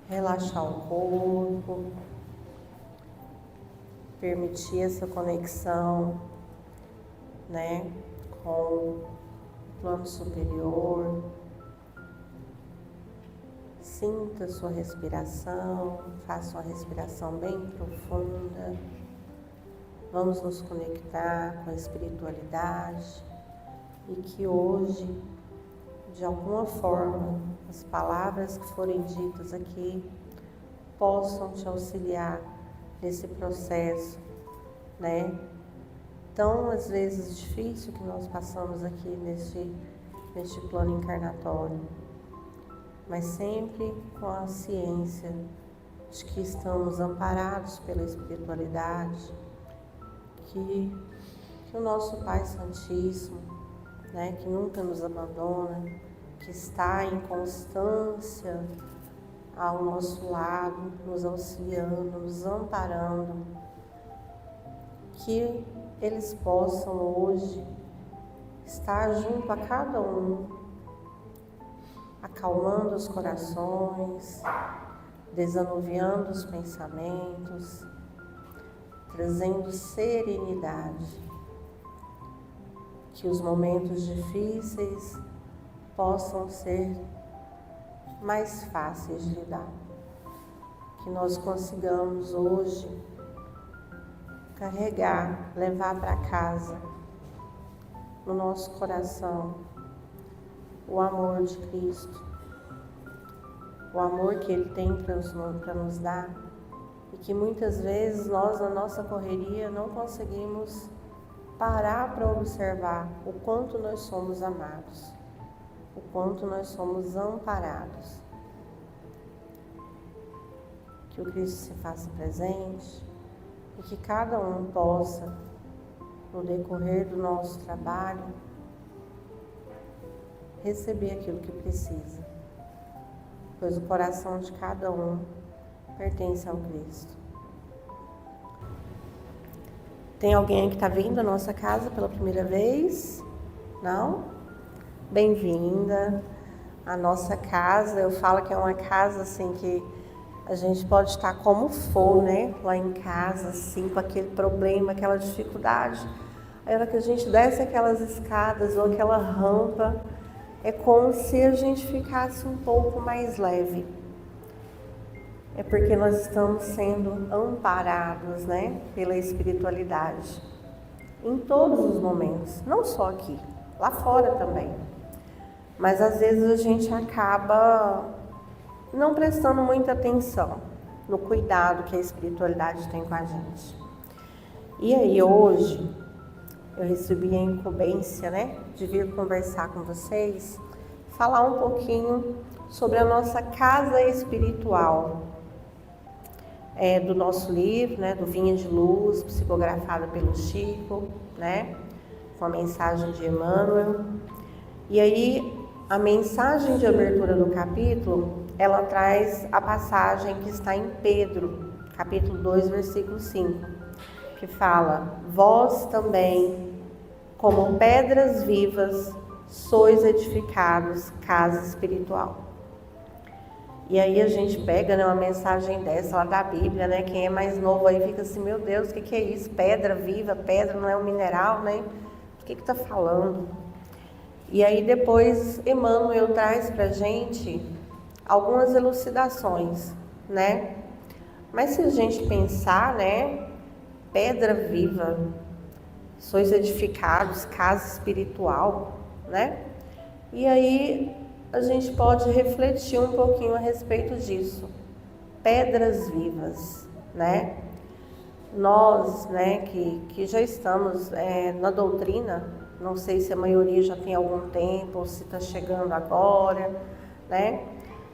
relaxar o corpo, permitir essa conexão, né, com o plano superior. Sinta sua respiração, faça uma respiração bem profunda. Vamos nos conectar com a espiritualidade e que hoje, de alguma forma, as palavras que forem ditas aqui possam te auxiliar nesse processo, né? Tão às vezes difícil que nós passamos aqui neste plano encarnatório, mas sempre com a ciência de que estamos amparados pela espiritualidade, que o nosso Pai Santíssimo, né, que nunca nos abandona, que está em constância ao nosso lado, nos auxiliando, nos amparando, que eles possam hoje estar junto a cada um, acalmando os corações, desanuviando os pensamentos, trazendo serenidade, que os momentos difíceis possam ser mais fáceis de lidar, que nós consigamos hoje carregar, levar para casa, no nosso coração, o amor de Cristo, o amor que Ele tem para nos dar, e que muitas vezes nós, na nossa correria, não conseguimos parar para observar o quanto nós somos amados, o quanto nós somos amparados. Que o Cristo se faça presente e que cada um possa, no decorrer do nosso trabalho, receber aquilo que precisa, pois o coração de cada um pertence ao Cristo. Tem alguém que está vindo à nossa casa pela primeira vez? Não? Bem-vinda à nossa casa. Eu falo que é uma casa assim que a gente pode estar como for, né? Lá em casa, assim, com aquele problema, aquela dificuldade. Aí, na hora que a gente desce aquelas escadas ou aquela rampa, é como se a gente ficasse um pouco mais leve. É porque nós estamos sendo amparados, né, pela espiritualidade. Em todos os momentos, não só aqui, lá fora também. Mas às vezes a gente acaba não prestando muita atenção no cuidado que a espiritualidade tem com a gente. E aí hoje eu recebi a incumbência, né, de vir conversar com vocês, falar um pouquinho sobre a nossa casa espiritual, do nosso livro, né, do Vinha de Luz, psicografado pelo Chico, né, com a mensagem de Emmanuel. E aí, a mensagem de abertura do capítulo, ela traz a passagem que está em Pedro, capítulo 2, versículo 5, que fala: vós também, como pedras vivas, sois edificados casa espiritual. E aí a gente pega, né, uma mensagem dessa lá da Bíblia, né? Quem é mais novo aí fica assim, meu Deus, o que é isso? Pedra viva, pedra não é um mineral, né? O que tá falando? E aí depois Emmanuel traz pra gente algumas elucidações, né? Mas se a gente pensar, né, pedra viva, sois edificados, casa espiritual, né? E aí a gente pode refletir um pouquinho a respeito disso. Pedras vivas, né? Nós, né, que já estamos na doutrina, não sei se a maioria já tem algum tempo ou se está chegando agora, né?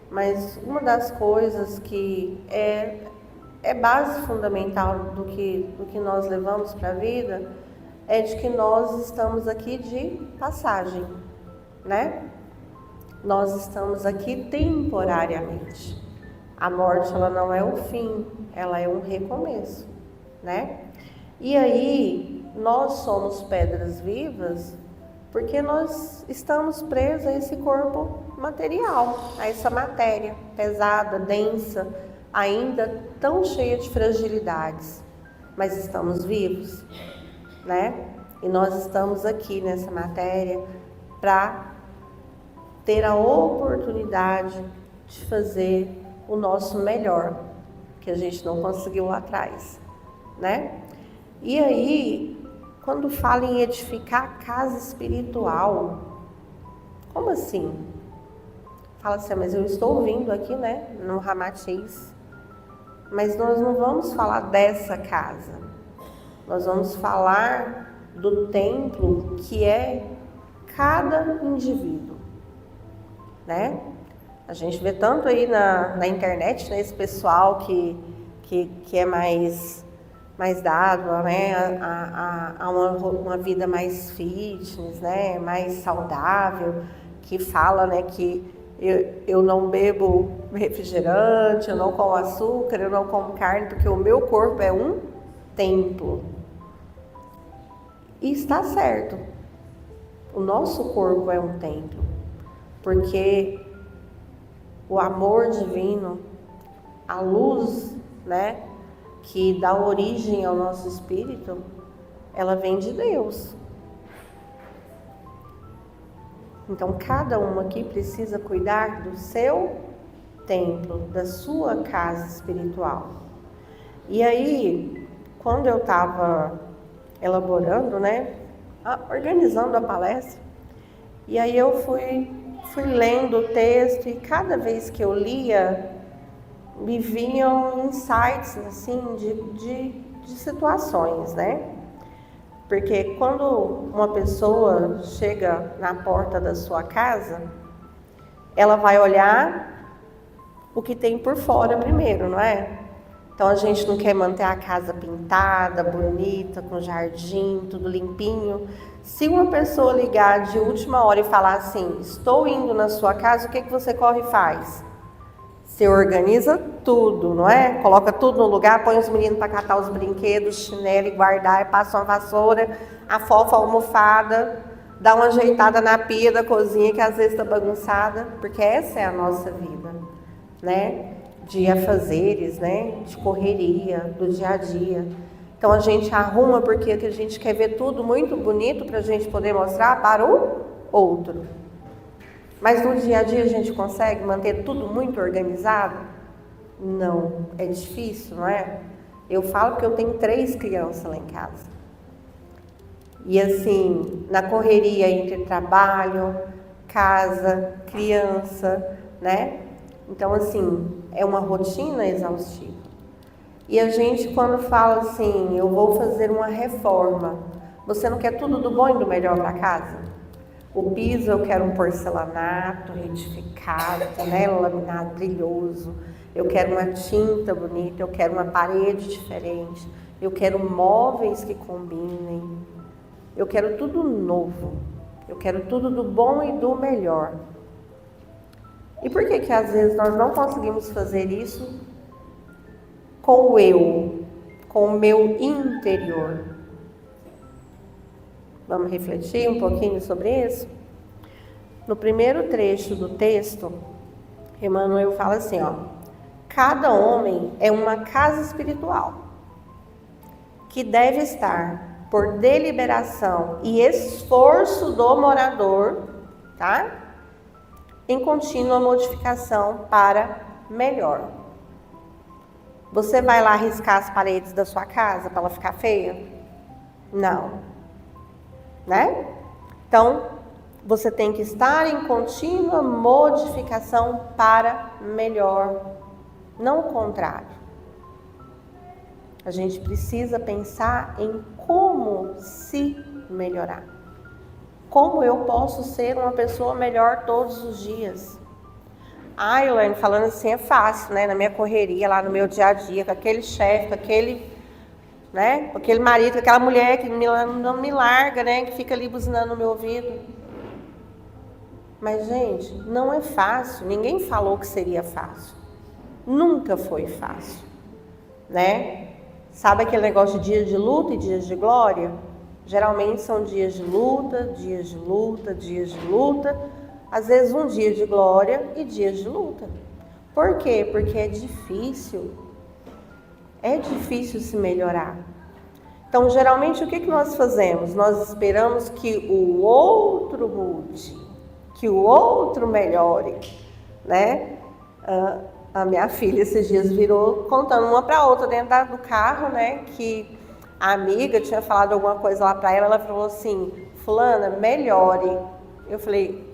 Mas uma das coisas que é base fundamental do que nós levamos para a vida é de que nós estamos aqui de passagem, né? Nós estamos aqui temporariamente. A morte, ela não é o fim, ela é um recomeço, né? E aí, nós somos pedras vivas Porque nós estamos presos a esse corpo material, a essa matéria pesada, densa, ainda tão cheia de fragilidades. Mas estamos vivos, né? E nós estamos aqui nessa matéria para ter a oportunidade de fazer o nosso melhor, que a gente não conseguiu lá atrás, né? E aí, quando fala em edificar a casa espiritual, como assim? Fala assim, mas eu estou ouvindo aqui, né, no Ramatiz, mas nós não vamos falar dessa casa, nós vamos falar do templo que é cada indivíduo, né? A gente vê tanto aí na internet, né, esse pessoal que é mais dado, né, a uma vida mais fitness, né, mais saudável, que fala, né, que eu não bebo refrigerante, eu não como açúcar, eu não como carne, porque o meu corpo é um templo. E está certo, o nosso corpo é um templo, porque o amor divino, a luz, né, que dá origem ao nosso espírito, ela vem de Deus. Então, cada um aqui precisa cuidar do seu templo, da sua casa espiritual. E aí, quando eu estava elaborando, né, organizando a palestra, e aí eu fui lendo o texto, e cada vez que eu lia, me vinham insights, assim, de situações, né? Porque quando uma pessoa chega na porta da sua casa, ela vai olhar o que tem por fora primeiro, não é? Então a gente não quer manter a casa pintada, bonita, com jardim, tudo limpinho. Se uma pessoa ligar de última hora e falar assim, estou indo na sua casa, o que você corre e faz? Você organiza tudo, não é? Coloca tudo no lugar, põe os meninos para catar os brinquedos, chinelo e guardar, passa uma vassoura, afofa a almofada, dá uma ajeitada na pia da cozinha que às vezes está bagunçada, porque essa é a nossa vida, né? De afazeres, né? De correria, do dia a dia. Então a gente arruma porque a gente quer ver tudo muito bonito para a gente poder mostrar para o outro. Mas no dia a dia a gente consegue manter tudo muito organizado? Não, é difícil, não é? Eu falo que eu tenho 3 crianças lá em casa. E assim, na correria entre trabalho, casa, criança, né? Então assim, é uma rotina exaustiva. E a gente quando fala assim, eu vou fazer uma reforma, você não quer tudo do bom e do melhor para casa? O piso eu quero um porcelanato retificado, né, laminado brilhoso. Eu quero uma tinta bonita, eu quero uma parede diferente. Eu quero móveis que combinem. Eu quero tudo novo. Eu quero tudo do bom e do melhor. E por que às vezes nós não conseguimos fazer isso com o eu, com o meu interior? Vamos refletir um pouquinho sobre isso? No primeiro trecho do texto, Emmanuel fala assim, ó: cada homem é uma casa espiritual que deve estar por deliberação e esforço do morador, tá? Em contínua modificação para melhor. Você vai lá riscar as paredes da sua casa para ela ficar feia? Não. Né? Então, você tem que estar em contínua modificação para melhor, não o contrário. A gente precisa pensar em como se melhorar. Como eu posso ser uma pessoa melhor todos os dias? Elaine, falando assim é fácil, né? Na minha correria, lá no meu dia a dia, com aquele chefe, com aquele... né? Aquele marido, com aquela mulher que não me larga, né? Que fica ali buzinando no meu ouvido. Mas, gente, não é fácil. Ninguém falou que seria fácil. Nunca foi fácil, né? Sabe aquele negócio de dia de luta e dias de glória? Geralmente são dias de luta, dias de luta, dias de luta, às vezes um dia de glória e dias de luta. Por quê? Porque é difícil se melhorar. Então, geralmente, o que nós fazemos? Nós esperamos que o outro mude, que o outro melhore, né? A minha filha esses dias virou contando uma para outra dentro do carro, né? Que a amiga tinha falado alguma coisa lá para ela falou assim, fulana, melhore. Eu falei,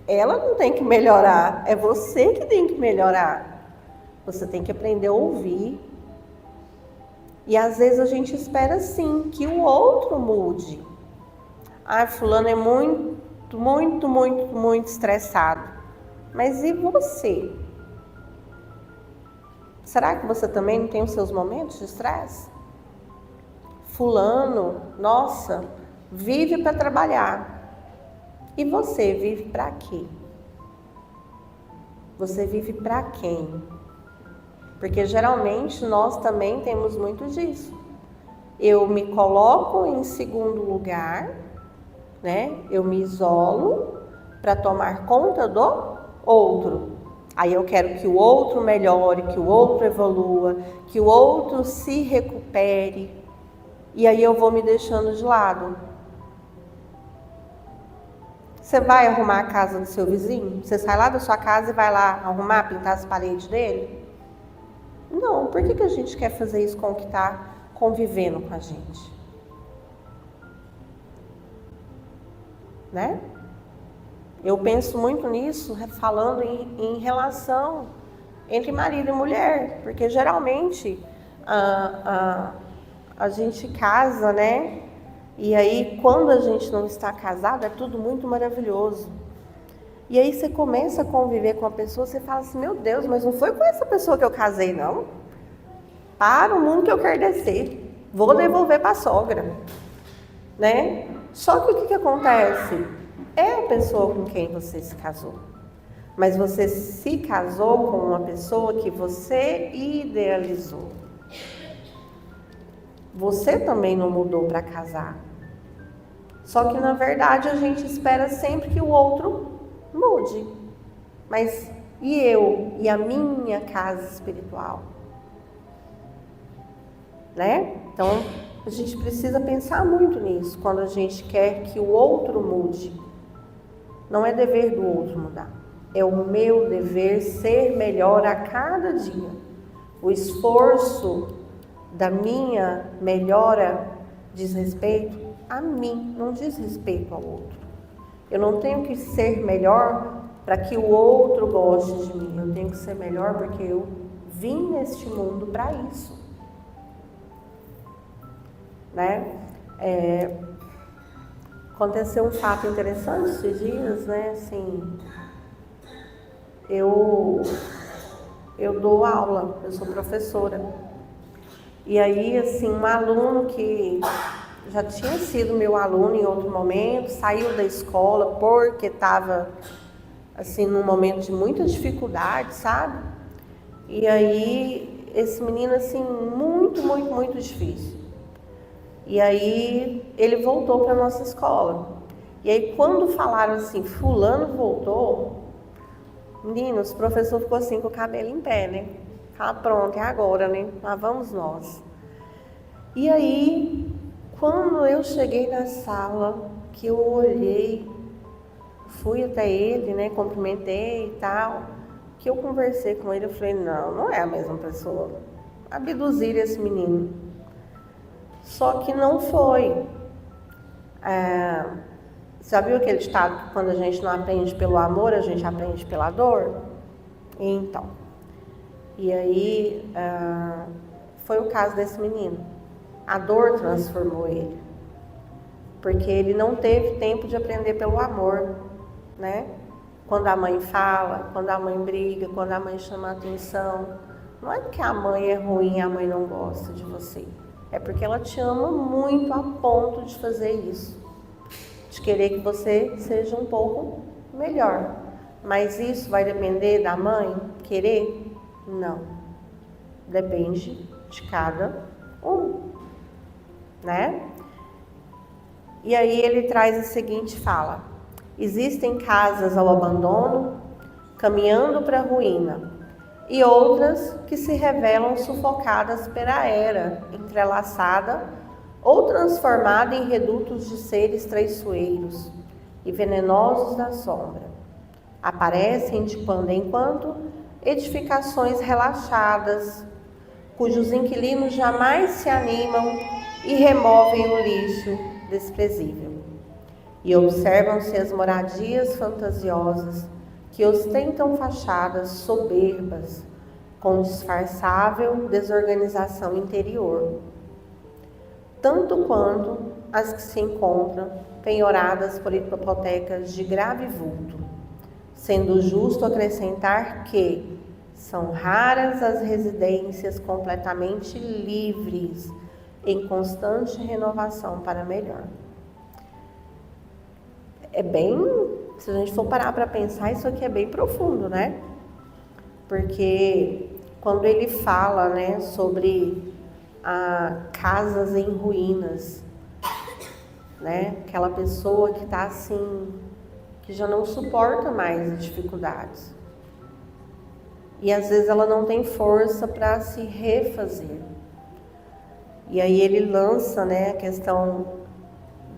ela não tem que melhorar, é você que tem que melhorar. Você tem que aprender a ouvir. E às vezes a gente espera sim que o outro mude. Ah, fulano é muito estressado. Mas e você? Será que você também não tem os seus momentos de estresse? Fulano, nossa, vive para trabalhar. E você vive para quê? Você vive para quem? Porque geralmente nós também temos muito disso. Eu me coloco em segundo lugar, né? Eu me isolo para tomar conta do outro. Aí eu quero que o outro melhore, que o outro evolua, que o outro se recupere. E aí eu vou me deixando de lado. Você vai arrumar a casa do seu vizinho? Você sai lá da sua casa e vai lá arrumar, pintar as paredes dele? Não, por que a gente quer fazer isso com o que está convivendo com a gente? Né? Eu penso muito nisso, falando em relação entre marido e mulher, porque geralmente a gente casa, né? E aí, quando a gente não está casado, é tudo muito maravilhoso. E aí você começa a conviver com a pessoa, você fala assim, meu Deus, mas não foi com essa pessoa que eu casei, não. Para o mundo que eu quero descer. Vou devolver para a sogra. Né? Só que o que acontece? É a pessoa com quem você se casou. Mas você se casou com uma pessoa que você idealizou. Você também não mudou para casar. Só que na verdade a gente espera sempre que o outro mude. Mas e eu? E a minha casa espiritual? Né? Então a gente precisa pensar muito nisso quando a gente quer que o outro mude. Não é dever do outro mudar. É o meu dever ser melhor a cada dia. O esforço da minha melhora diz respeito a mim, não diz respeito ao outro. Eu não tenho que ser melhor para que o outro goste de mim. Eu tenho que ser melhor porque eu vim neste mundo para isso. Né? Aconteceu um fato interessante esses dias, né? Assim, eu dou aula, eu sou professora. E aí, assim, um aluno que já tinha sido meu aluno em outro momento, saiu da escola porque estava, assim, num momento de muita dificuldade, sabe? E aí, esse menino, assim, muito difícil. E aí, ele voltou para a nossa escola. E aí, quando falaram assim, fulano voltou, meninos, o professor ficou assim, com o cabelo em pé, né? Fala, pronto, é agora, né? Lá vamos nós. E aí, quando eu cheguei na sala, que eu olhei, fui até ele, né? Cumprimentei e tal, que eu conversei com ele, eu falei, não é a mesma pessoa. Abduzir esse menino. Só que não foi. Já viu aquele ditado que quando a gente não aprende pelo amor, a gente aprende pela dor? Então. E aí, foi o caso desse menino. A dor transformou ele. Porque ele não teve tempo de aprender pelo amor, né? Quando a mãe fala, quando a mãe briga, quando a mãe chama a atenção. Não é porque a mãe é ruim e a mãe não gosta de você. É porque ela te ama muito a ponto de fazer isso. De querer que você seja um pouco melhor. Mas isso vai depender da mãe querer? Não. Depende de cada um, né? E aí ele traz a seguinte fala: existem casas ao abandono, caminhando para a ruína, e outras que se revelam sufocadas pela era, entrelaçada ou transformada em redutos de seres traiçoeiros e venenosos da sombra. Aparecem de quando em quando edificações relaxadas, cujos inquilinos jamais se animam e removem o lixo desprezível. E observam-se as moradias fantasiosas que ostentam fachadas soberbas, com disfarçável desorganização interior, tanto quanto as que se encontram penhoradas por hipotecas de grave vulto, sendo justo acrescentar que são raras as residências completamente livres, em constante renovação para melhor. Se a gente for parar para pensar, isso aqui é bem profundo, né? Porque quando ele fala, né, sobre casas em ruínas, né? Aquela pessoa que está assim, que já não suporta mais as dificuldades. E às vezes ela não tem força para se refazer. E aí ele lança, né, a questão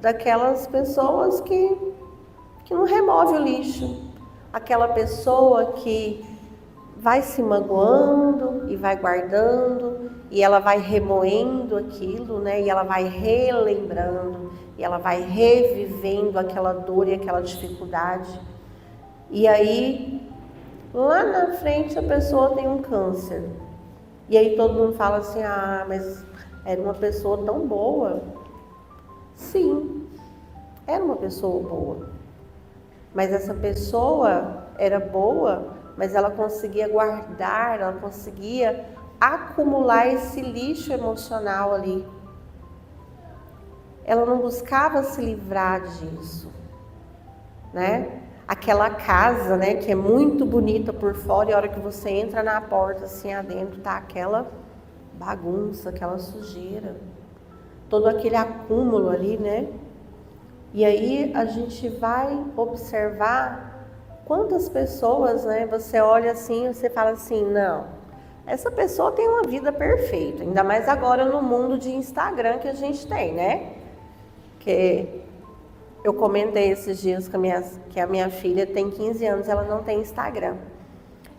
daquelas pessoas que não remove o lixo. Aquela pessoa que vai se magoando e vai guardando, e ela vai remoendo aquilo, né? E ela vai relembrando, e ela vai revivendo aquela dor e aquela dificuldade. E aí, lá na frente, a pessoa tem um câncer. E aí todo mundo fala assim: ah, mas era uma pessoa tão boa. Sim, era uma pessoa boa. Mas essa pessoa era boa, mas ela conseguia guardar, ela conseguia acumular esse lixo emocional ali. Ela não buscava se livrar disso, né? Aquela casa, né, que é muito bonita por fora, e a hora que você entra na porta, assim, adentro, tá aquela bagunça, aquela sujeira, todo aquele acúmulo ali, né? E aí a gente vai observar quantas pessoas, né, você olha assim e você fala assim: não, essa pessoa tem uma vida perfeita, ainda mais agora no mundo de Instagram que a gente tem, né? Que eu comentei esses dias que a minha filha tem 15 anos, ela não tem Instagram.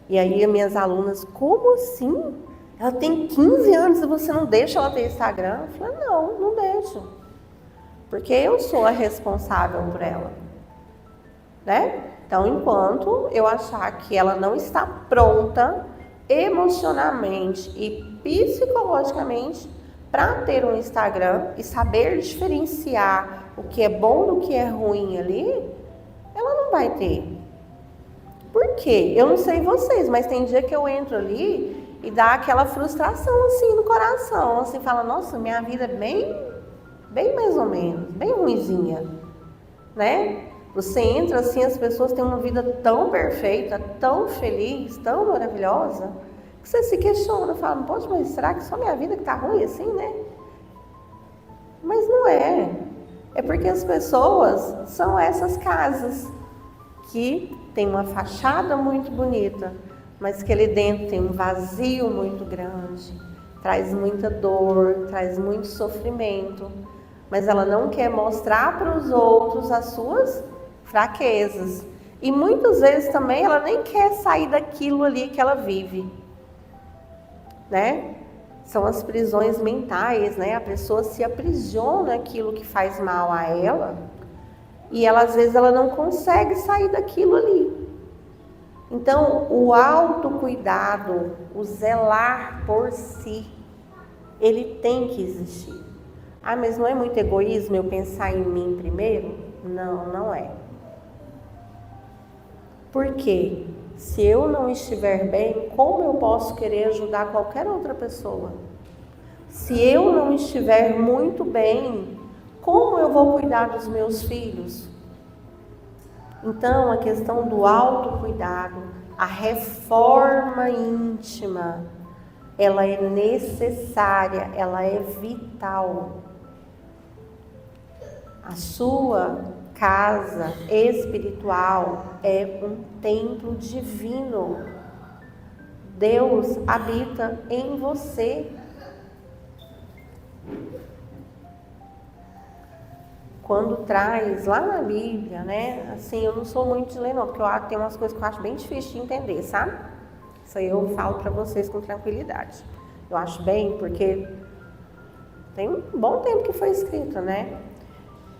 E aí as minhas alunas: como assim? Ela tem 15 anos e você não deixa ela ter Instagram? Eu falei: não deixo. Porque eu sou a responsável por ela, né? Então, enquanto eu achar que ela não está pronta emocionalmente e psicologicamente para ter um Instagram e saber diferenciar o que é bom do que é ruim ali, ela não vai ter. Por quê? Eu não sei vocês, mas tem dia que eu entro ali e dá aquela frustração assim no coração, assim, fala: nossa, minha vida é bem mais ou menos, bem ruinzinha, né? Você entra assim, as pessoas têm uma vida tão perfeita, tão feliz, tão maravilhosa, que você se questiona, fala: poxa, mas será que só minha vida que tá ruim assim, né? Mas não é. É porque as pessoas são essas casas que tem uma fachada muito bonita, mas que ali dentro tem um vazio muito grande, traz muita dor, traz muito sofrimento. Mas ela não quer mostrar para os outros as suas fraquezas. E muitas vezes também ela nem quer sair daquilo ali que ela vive, né? São as prisões mentais, né? A pessoa se aprisiona aquilo que faz mal a ela e ela, às vezes, ela não consegue sair daquilo ali. Então, o autocuidado, o zelar por si, ele tem que existir. Ah, mas não é muito egoísmo eu pensar em mim primeiro? Não, não é. Por quê? Se eu não estiver bem, como eu posso querer ajudar qualquer outra pessoa? Se eu não estiver muito bem, como eu vou cuidar dos meus filhos? Então, a questão do autocuidado, a reforma íntima, ela é necessária, ela é vital. A sua casa espiritual é um templo divino. Deus habita em você. Quando traz lá na Bíblia, né? Assim, eu não sou muito de ler não, porque tem umas coisas que eu acho bem difícil de entender, sabe? Isso aí eu falo para vocês com tranquilidade. Eu acho bem, porque tem um bom tempo que foi escrito, né?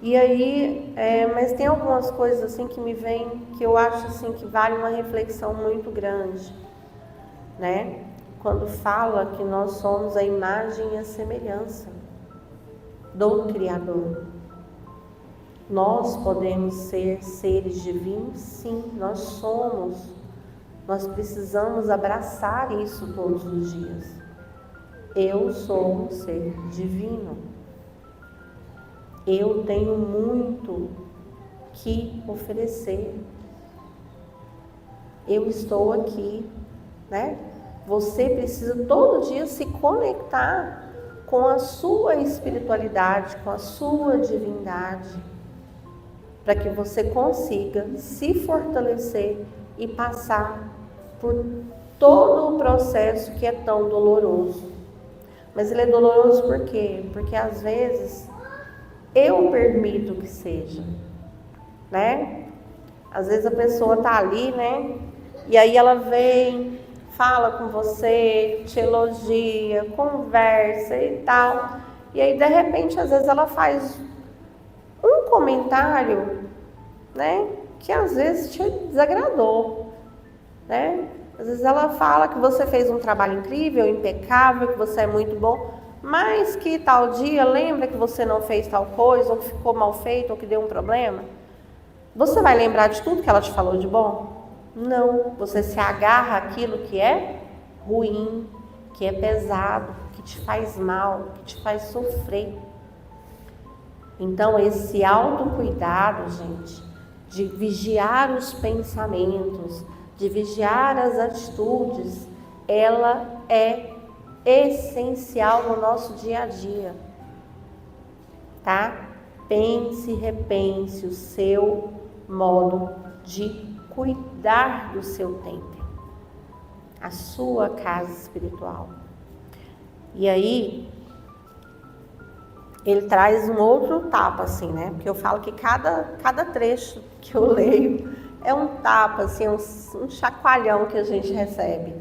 E aí, mas tem algumas coisas assim que me vêm, que eu acho assim que vale uma reflexão muito grande, né? Quando fala que nós somos a imagem e a semelhança do Criador. Nós podemos ser seres divinos? Sim, nós somos. Nós precisamos abraçar isso todos os dias. Eu sou um ser divino. Eu tenho muito que oferecer. Eu estou aqui, né? Você precisa todo dia se conectar com a sua espiritualidade, com a sua divindade, para que você consiga se fortalecer e passar por todo o processo que é tão doloroso. Mas ele é doloroso por quê? Porque às vezes eu permito que seja, né? Às vezes a pessoa tá ali, né? E aí ela vem, fala com você, te elogia, conversa e tal. E aí de repente, às vezes ela faz um comentário, né? Que às vezes te desagradou, né? Às vezes ela fala que você fez um trabalho incrível, impecável, que você é muito bom, mas que tal dia lembra que você não fez tal coisa, ou que ficou mal feito, ou que deu um problema. Você vai lembrar de tudo que ela te falou de bom? Não. Você se agarra àquilo que é ruim, que é pesado, que te faz mal, que te faz sofrer. Então, esse autocuidado, gente, de vigiar os pensamentos, de vigiar as atitudes, ela é essencial no nosso dia a dia, tá? Pense e repense o seu modo de cuidar do seu templo, a sua casa espiritual. E aí, ele traz um outro tapa, assim, né? Porque eu falo que cada trecho que eu leio é um tapa, assim, um chacoalhão que a gente recebe.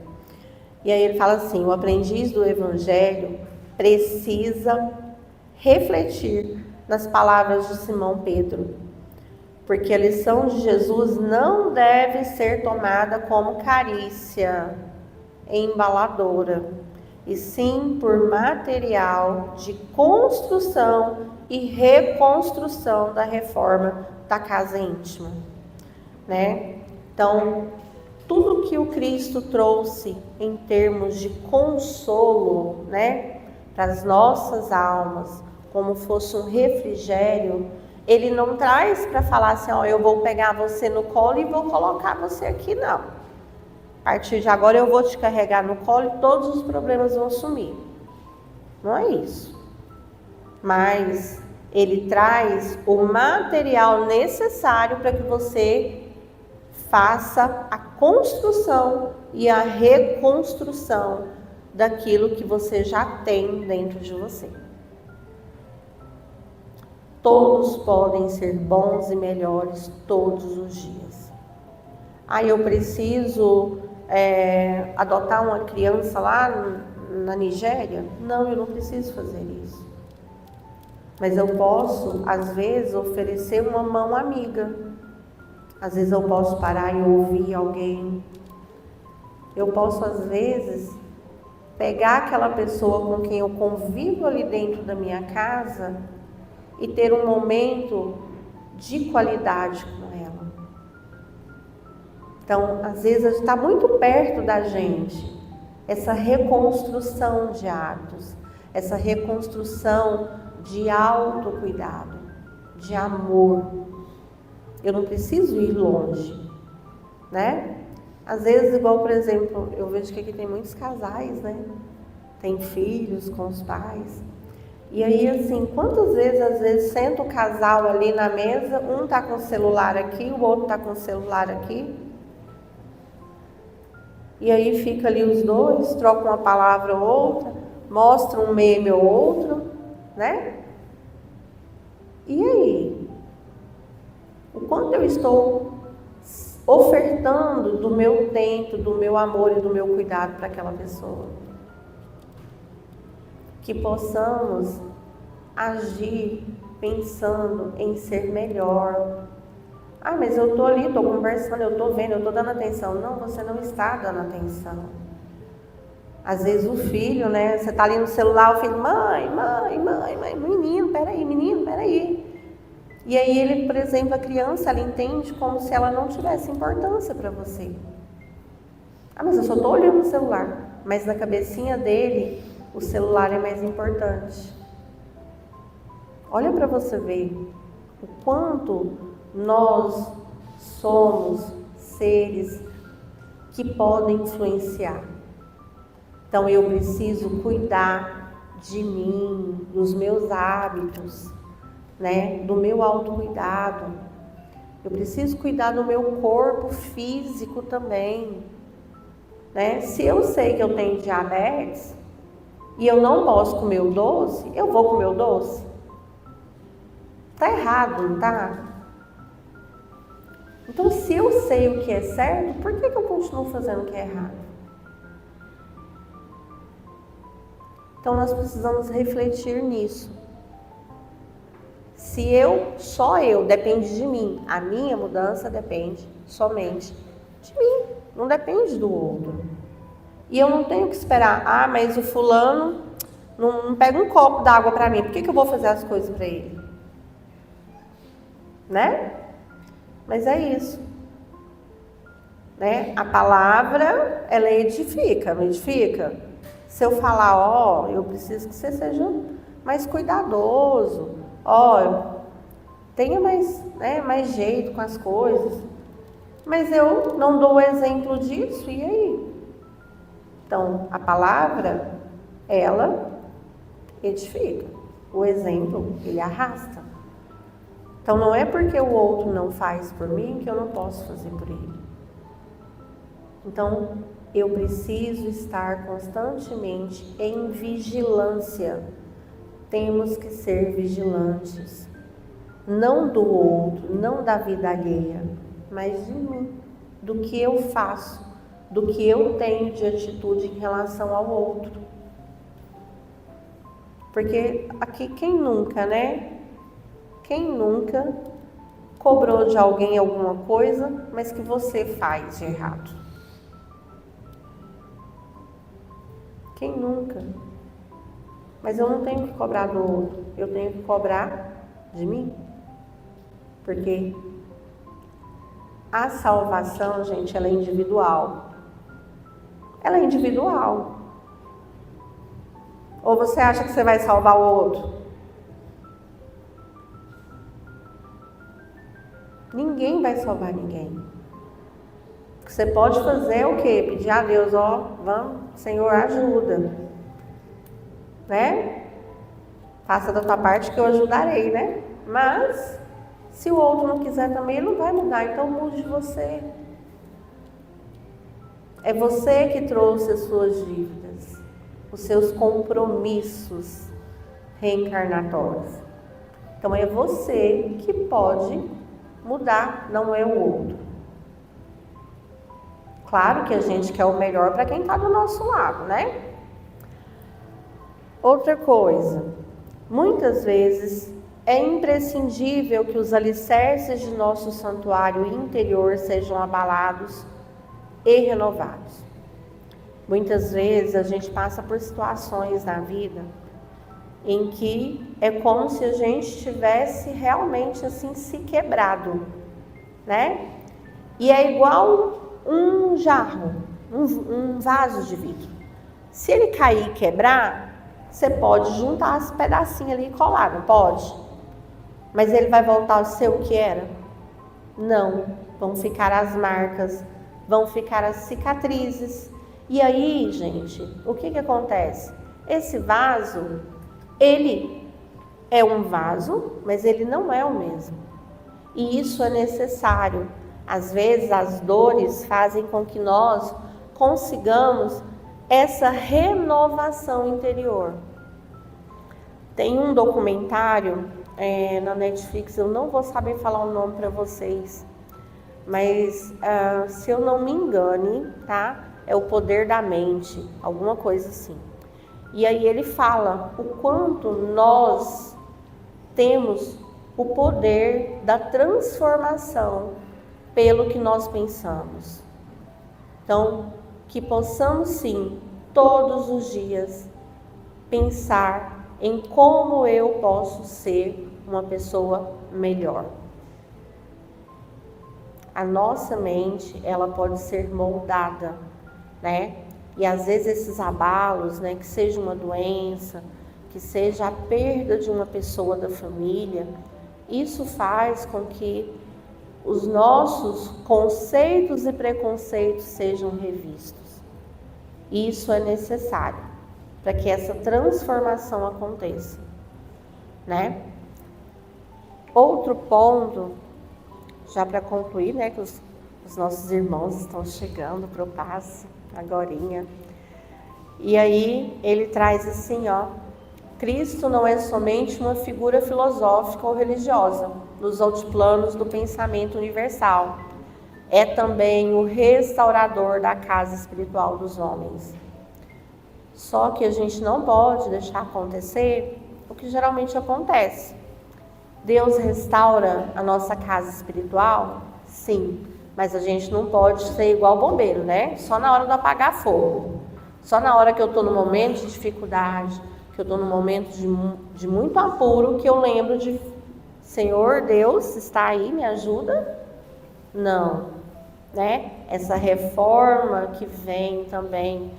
E aí ele fala assim: o aprendiz do Evangelho precisa refletir nas palavras de Simão Pedro, porque a lição de Jesus não deve ser tomada como carícia embaladora, e sim por material de construção e reconstrução da reforma da casa íntima, né? Então, tudo que o Cristo trouxe em termos de consolo, né, para as nossas almas, como fosse um refrigério, ele não traz para falar assim, ó, eu vou pegar você no colo e vou colocar você aqui, não. A partir de agora eu vou te carregar no colo e todos os problemas vão sumir. Não é isso. Mas ele traz o material necessário para que você faça a construção e a reconstrução daquilo que você já tem dentro de você. Todos podem ser bons e melhores todos os dias. Eu preciso adotar uma criança lá na Nigéria? Não, eu não preciso fazer isso. Mas eu posso, às vezes, oferecer uma mão amiga. Às vezes eu posso parar e ouvir alguém. Eu posso, às vezes, pegar aquela pessoa com quem eu convivo ali dentro da minha casa e ter um momento de qualidade com ela. Então, às vezes, está muito perto da gente essa reconstrução de hábitos, essa reconstrução de autocuidado, de amor. Eu não preciso ir longe, né? Às vezes, igual, por exemplo, eu vejo que aqui tem muitos casais, né? Tem filhos com os pais. E aí, assim, quantas vezes, às vezes, senta o casal ali na mesa, um tá com o celular aqui, o outro tá com o celular aqui. E aí fica ali os dois, trocam uma palavra ou outra, mostram um meme ou outro, né? E aí? O quanto eu estou ofertando do meu tempo, do meu amor e do meu cuidado para aquela pessoa? Que possamos agir pensando em ser melhor. Ah, mas eu estou ali, estou conversando, eu estou vendo, eu estou dando atenção. Não, você não está dando atenção. Às vezes o filho, né? Você está ali no celular, o filho, mãe, menino, peraí. E aí ele, por exemplo, a criança, ela entende como se ela não tivesse importância para você. Ah, mas eu só estou olhando o celular. Mas na cabecinha dele, o celular é mais importante. Olha para você ver o quanto nós somos seres que podem influenciar. Então eu preciso cuidar de mim, dos meus hábitos, né? Do meu autocuidado. Eu preciso cuidar do meu corpo físico também, né? Se eu sei que eu tenho diabetes e eu não posso comer o doce, eu vou comer o doce? Tá errado, não tá? Então, se eu sei o que é certo, por que eu continuo fazendo o que é errado? Então, nós precisamos refletir nisso. Se só eu, depende de mim, a minha mudança depende somente de mim, não depende do outro. E eu não tenho que esperar, mas o fulano não pega um copo d'água para mim, por que eu vou fazer as coisas para ele? Né? Mas é isso. Né? A palavra, ela edifica, não edifica? Se eu falar, eu preciso que você seja mais cuidadoso, tenha mais jeito com as coisas. Mas eu não dou o exemplo disso, e aí? Então, a palavra, ela edifica. O exemplo, ele arrasta. Então, não é porque o outro não faz por mim que eu não posso fazer por ele. Então, eu preciso estar constantemente em vigilância. Temos que ser vigilantes. Não do outro, não da vida alheia, mas de mim, do que eu faço, do que eu tenho de atitude em relação ao outro. Porque aqui, quem nunca, né? Quem nunca cobrou de alguém alguma coisa, mas que você faz de errado? Quem nunca? Mas eu não tenho que cobrar do outro, eu tenho que cobrar de mim. Porque a salvação, gente, ela é individual. Ela é individual. Ou você acha que você vai salvar o outro? Ninguém vai salvar ninguém. O que você pode fazer é o quê? Pedir a Deus, vamos, Senhor, ajuda. Né? Faça da tua parte que eu ajudarei, né? Mas, se o outro não quiser também, ele não vai mudar, então mude você. É você que trouxe as suas dívidas, os seus compromissos reencarnatórios. Então é você que pode mudar, não é o outro. Claro que a gente quer o melhor para quem está do nosso lado, né? Outra coisa, muitas vezes é imprescindível que os alicerces de nosso santuário interior sejam abalados e renovados. Muitas vezes a gente passa por situações na vida em que é como se a gente tivesse realmente assim se quebrado, né? E é igual um jarro, um vaso de vidro. Se ele cair e quebrar, você pode juntar as pedacinhos ali e colar, não pode? Mas ele vai voltar a ser o que era? Não. Vão ficar as marcas, vão ficar as cicatrizes. E aí, gente, o que acontece? Esse vaso, ele é um vaso, mas ele não é o mesmo. E isso é necessário. Às vezes as dores fazem com que nós consigamos essa renovação interior. Tem um documentário na Netflix, eu não vou saber falar o nome para vocês, mas se eu não me engane, tá? É O Poder da Mente, alguma coisa assim. E aí ele fala o quanto nós temos o poder da transformação pelo que nós pensamos. Então, que possamos sim, todos os dias, pensar em como eu posso ser uma pessoa melhor. A nossa mente, ela pode ser moldada, né? E às vezes esses abalos, né, que seja uma doença, que seja a perda de uma pessoa da família, isso faz com que os nossos conceitos e preconceitos sejam revistos. Isso é necessário para que essa transformação aconteça, né? Outro ponto, já para concluir, né, que os nossos irmãos estão chegando para o passe agorinha. E aí ele traz assim, ó: Cristo não é somente uma figura filosófica ou religiosa nos altiplanos do pensamento universal. É também o restaurador da casa espiritual dos homens. Só que a gente não pode deixar acontecer o que geralmente acontece. Deus restaura a nossa casa espiritual? Sim, mas a gente não pode ser igual bombeiro, né? Só na hora de apagar fogo. Só na hora que eu estou no momento de dificuldade, que eu estou no momento de muito apuro, que eu lembro de: Senhor Deus, está aí, me ajuda? Não, né? Essa reforma que vem também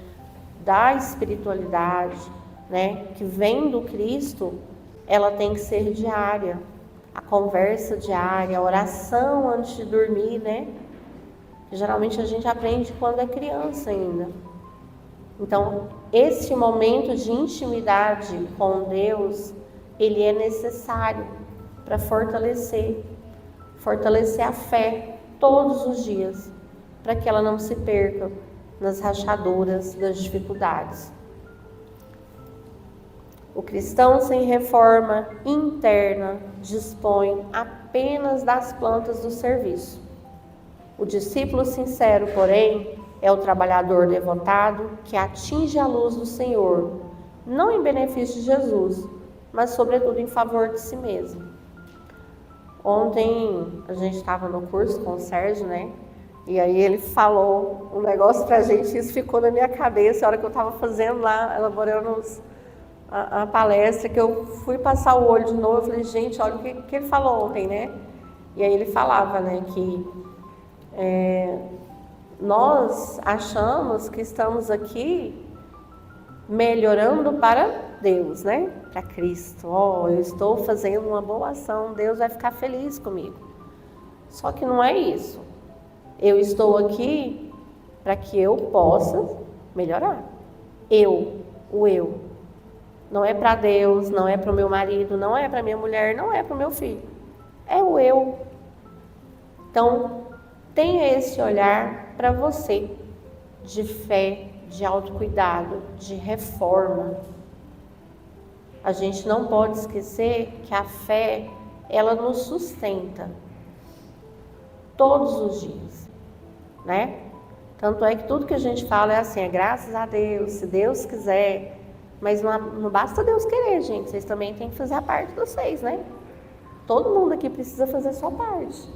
da espiritualidade, né? Que vem do Cristo, ela tem que ser diária. A conversa diária, a oração antes de dormir, né? Geralmente a gente aprende quando é criança ainda. Então, esse momento de intimidade com Deus, ele é necessário para fortalecer a fé todos os dias, para que ela não se perca nas rachaduras das dificuldades. O cristão sem reforma interna dispõe apenas das plantas do serviço. O discípulo sincero, porém, é o trabalhador devotado que atinge a luz do Senhor, não em benefício de Jesus, mas sobretudo em favor de si mesmo. Ontem a gente estava no curso com o Sérgio, né? E aí ele falou um negócio pra gente, isso ficou na minha cabeça. A hora que eu estava fazendo lá, elaborando a palestra, que eu fui passar o olho de novo, eu falei: gente, olha o que ele falou ontem, né? E aí ele falava, né, que nós achamos que estamos aqui melhorando para Deus, né? Para Cristo. Eu estou fazendo uma boa ação, Deus vai ficar feliz comigo. Só que não é isso. Eu estou aqui para que eu possa melhorar. O eu. Não é para Deus, não é para o meu marido, não é para minha mulher, não é para o meu filho. É o eu. Então, tenha esse olhar para você, de fé, de autocuidado, de reforma. A gente não pode esquecer que a fé, ela nos sustenta todos os dias, né? Tanto é que tudo que a gente fala é assim: graças a Deus, se Deus quiser. Mas não basta Deus querer, gente. Vocês também têm que fazer a parte de vocês, né? Todo mundo aqui precisa fazer a sua parte.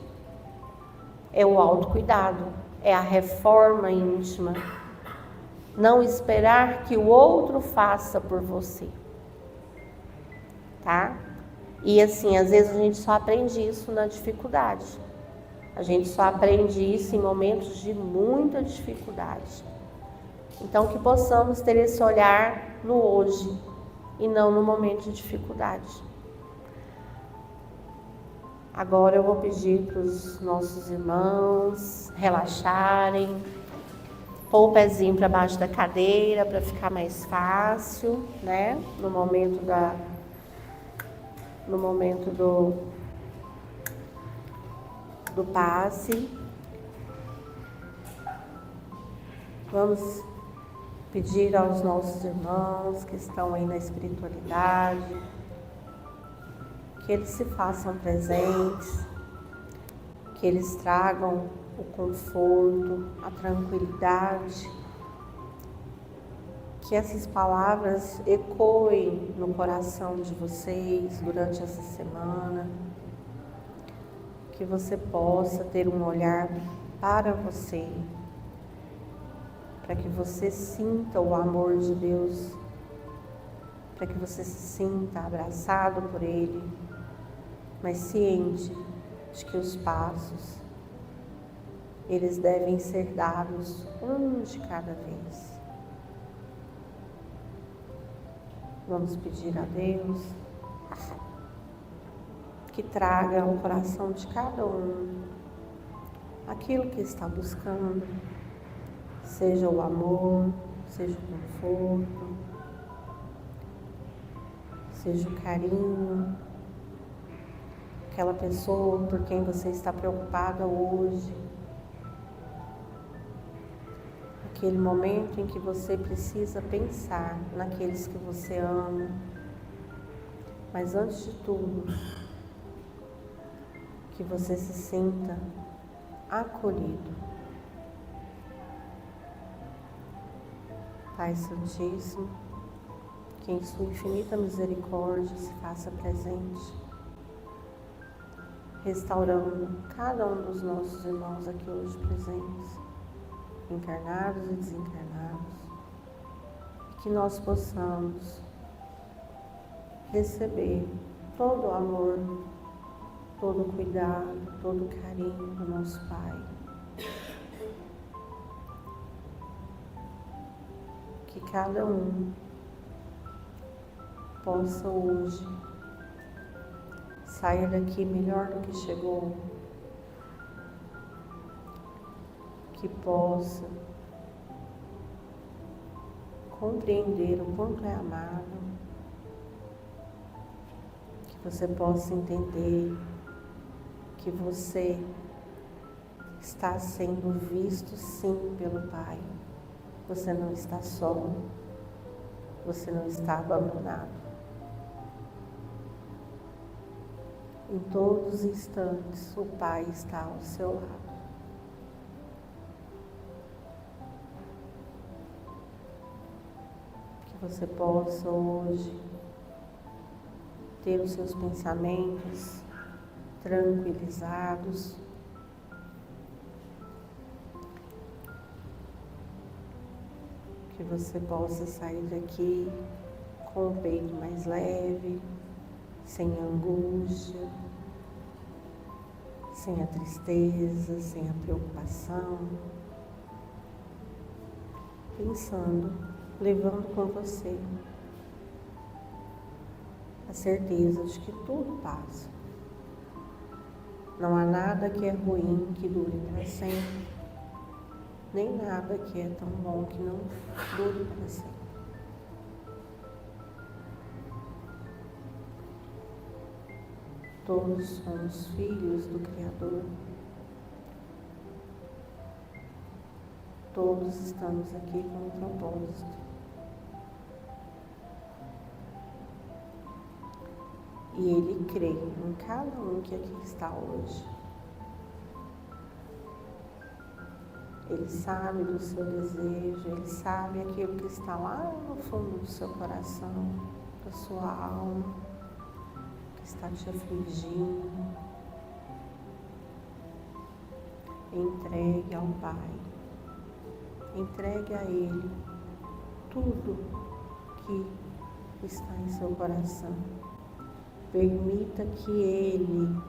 É o autocuidado, é a reforma íntima. Não esperar que o outro faça por você, tá? E assim, às vezes a gente só aprende isso na dificuldade. A gente só aprende isso em momentos de muita dificuldade. Então, que possamos ter esse olhar no hoje e não no momento de dificuldade. Agora eu vou pedir para os nossos irmãos relaxarem, pôr o pezinho para baixo da cadeira para ficar mais fácil, né? No momento no momento do passe. Vamos pedir aos nossos irmãos que estão aí na espiritualidade, que eles se façam presentes, que eles tragam o conforto, a tranquilidade, que essas palavras ecoem no coração de vocês durante essa semana, que você possa ter um olhar para você, para que você sinta o amor de Deus, para que você se sinta abraçado por Ele, mas ciente de que os passos, eles devem ser dados um de cada vez. Vamos pedir a Deus que traga ao coração de cada um aquilo que está buscando, seja o amor, seja o conforto, seja o carinho, aquela pessoa por quem você está preocupada hoje, aquele momento em que você precisa pensar naqueles que você ama, mas antes de tudo, que você se sinta acolhido. Pai Santíssimo, que em sua infinita misericórdia se faça presente, restaurando cada um dos nossos irmãos aqui hoje presentes, encarnados e desencarnados, e que nós possamos receber todo o amor, todo o cuidado, todo o carinho do nosso Pai. Que cada um possa hoje sair daqui melhor do que chegou, que possa compreender o quanto é amado, que você possa entender que você está sendo visto sim pelo Pai. Você não está só, você não está abandonado. Em todos os instantes, o Pai está ao seu lado. Que você possa hoje ter os seus pensamentos tranquilizados, que você possa sair daqui com o peito mais leve, sem angústia, sem a tristeza, sem a preocupação, pensando, levando com você a certeza de que tudo passa. Não há nada que é ruim que dure para sempre, nem nada que é tão bom que não dure para sempre. Todos somos filhos do Criador. Todos estamos aqui com um propósito. E Ele crê em cada um que aqui está hoje. Ele sabe do seu desejo, Ele sabe aquilo que está lá no fundo do seu coração, da sua alma, que está te afligindo. Entregue ao Pai, entregue a Ele tudo que está em seu coração. Permita que Ele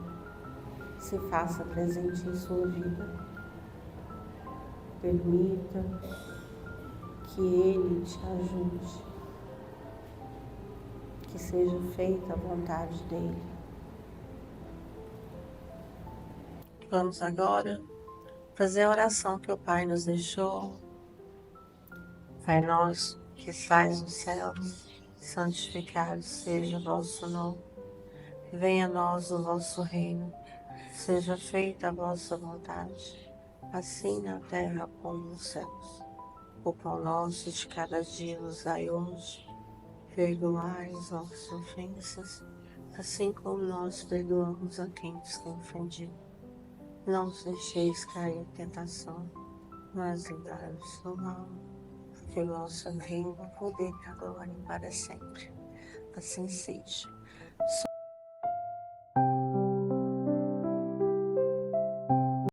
se faça presente em sua vida. Permita que Ele te ajude, que seja feita a vontade dEle. Vamos agora fazer a oração que o Pai nos deixou. Pai nosso, que estais nos céus, santificado seja o vosso nome. Venha a nós o vosso reino, seja feita a vossa vontade, assim na terra como nos céus. O pão nosso de cada dia nos dai hoje, perdoai as nossas ofensas, assim como nós perdoamos a quem nos tem ofendido. Não nos deixeis cair em tentação, mas livrai-nos do mal, porque o nosso reino, o poder e a glória para sempre. Assim seja.